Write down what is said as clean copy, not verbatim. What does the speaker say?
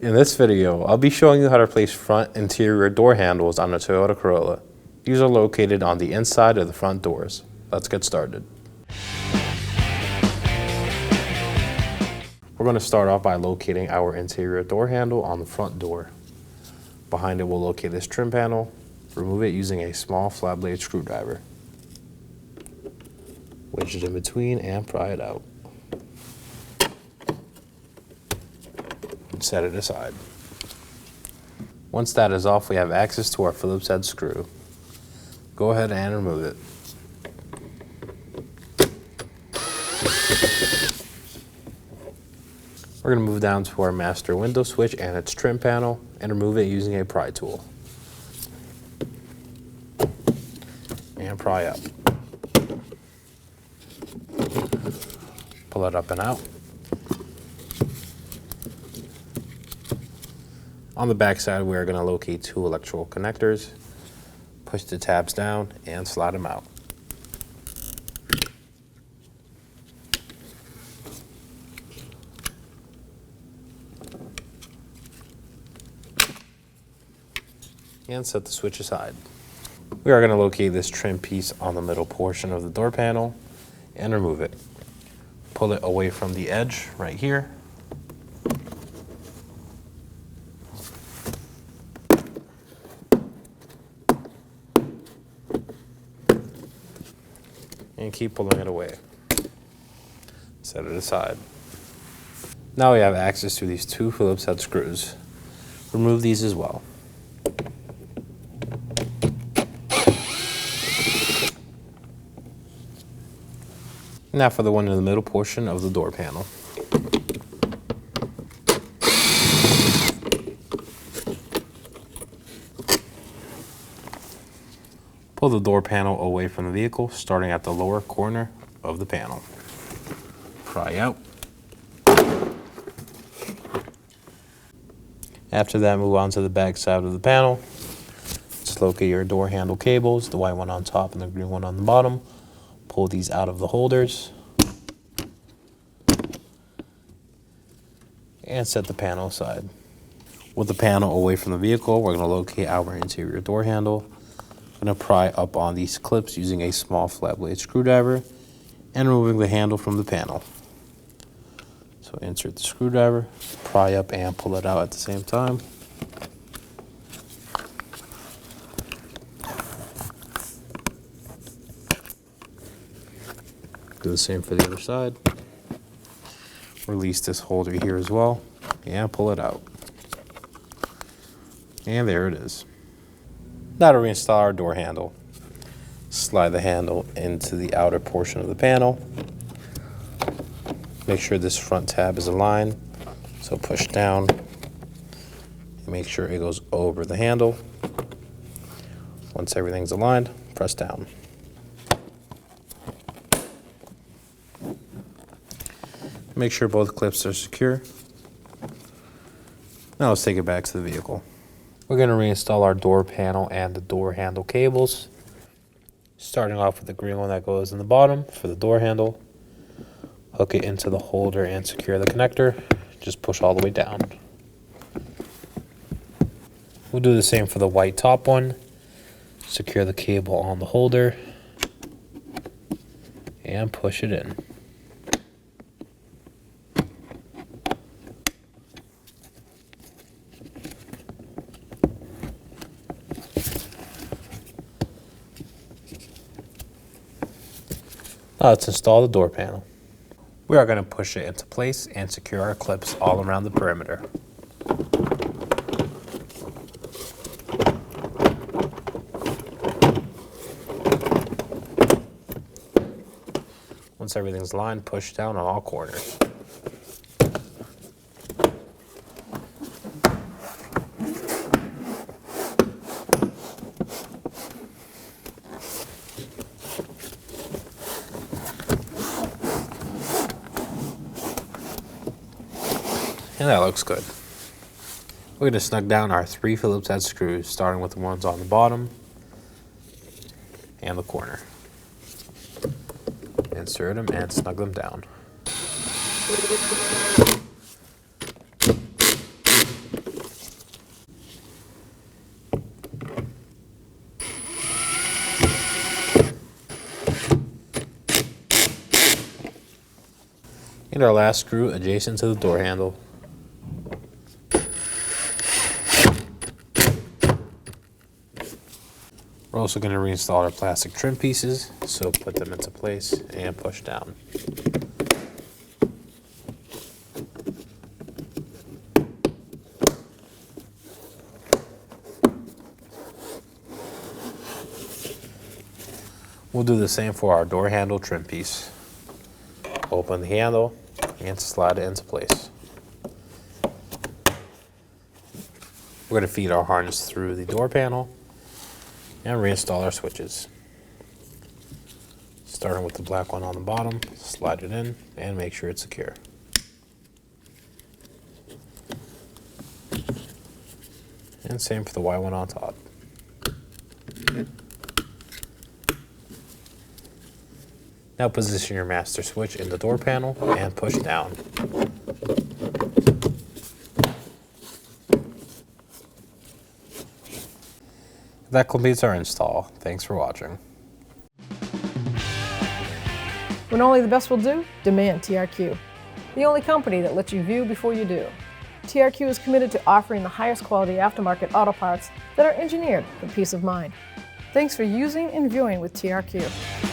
In this video, I'll be showing you how to place front interior door handles on a Toyota Corolla. These are located on the inside of the front doors. Let's get started. We're going to start off by locating our interior door handle on the front door. Behind it, we'll locate this trim panel. Remove it using a small flat blade screwdriver. Wedge it in between and pry it out. Set it aside. Once that is off, we have access to our Phillips head screw. Go ahead and remove it. We're going to move down to our master window switch and its trim panel and remove it using a pry tool. And pry up. Pull it up and out. On the back side, we are going to locate two electrical connectors, push the tabs down, and slide them out. And set the switch aside. We are going to locate this trim piece on the middle portion of the door panel and remove it. Pull it away from the edge right here. And keep pulling it away. Set it aside. Now we have access to these two Phillips head screws. Remove these as well. Now for the one in the middle portion of the door panel. Pull the door panel away from the vehicle, starting at the lower corner of the panel. Pry out. After that, move on to the back side of the panel. Just locate your door handle cables, the white one on top and the green one on the bottom. Pull these out of the holders. And set the panel aside. With the panel away from the vehicle, we're going to locate our interior door handle. I'm going to pry up on these clips using a small flat blade screwdriver and removing the handle from the panel. So insert the screwdriver, pry up and pull it out at the same time. Do the same for the other side. Release this holder here as well and pull it out. And there it is. Now to reinstall our door handle. Slide the handle into the outer portion of the panel. Make sure this front tab is aligned. So push down. And make sure it goes over the handle. Once everything's aligned, press down. Make sure both clips are secure. Now let's take it back to the vehicle. We're going to reinstall our door panel and the door handle cables. Starting off with the green one that goes in the bottom for the door handle. Hook it into the holder and secure the connector. Just push all the way down. We'll do the same for the white top one. Secure the cable on the holder and push it in. Now let's install the door panel. We are going to push it into place and secure our clips all around the perimeter. Once everything's lined, push down on all corners. And that looks good. We're going to snug down our 3 Phillips head screws, starting with the ones on the bottom and the corner. Insert them and snug them down. and our last screw adjacent to the door handle. We're also going to reinstall our plastic trim pieces, so put them into place and push down. We'll do the same for our door handle trim piece. Open the handle and slide it into place. We're going to feed our harness through the door panel and reinstall our switches. Starting with the black one on the bottom, slide it in and make sure it's secure. And same for the white one on top. Now position your master switch in the door panel and push down. That completes our install. Thanks for watching. When only the best will do, demand TRQ. The only company that lets you view before you do. TRQ is committed to offering the highest quality aftermarket auto parts that are engineered for peace of mind. Thanks for using and viewing with TRQ.